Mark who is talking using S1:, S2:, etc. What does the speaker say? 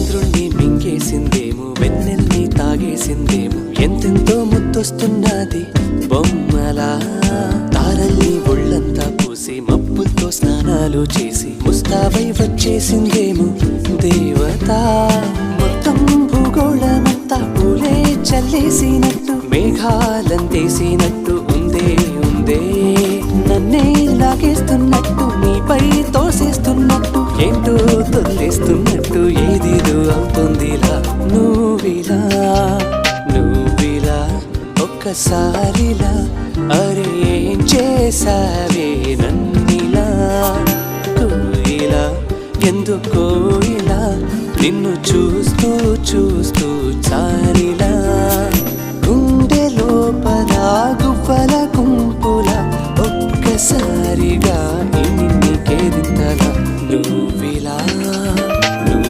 S1: చంద్రుణ్ణి మింగేసిందేమో, వెన్నెల్ని తాగేసిందేమో, ఎంతెంతో ముద్దొస్తున్నది బొమ్మలా. తారల్ని ఒళ్ళంతా పూసి మబ్బులతో స్నానాలు చేసి ముస్తాబై వచ్చేసిందేమో దేవత. మొత్తం భూగోళమంతా పూలే చల్లేసినట్టు, మేఘాలందేసినట్టు ఉందే ఉందే. నన్నే లాగేస్తున్నట్టు, నీపై తోసేస్తున్నట్టు, ఏంటో తొల్లేస్తున్నట్టు, ఏదిదో అవుతుందిలా. నువ్విలా నువ్విలా ఒక్కసారిలా, అరే ఏం చేసావే నన్నిలా. కోయిలా ఎందుకో ఇలా, నిన్ను చూస్తూ చూస్తూ చాలి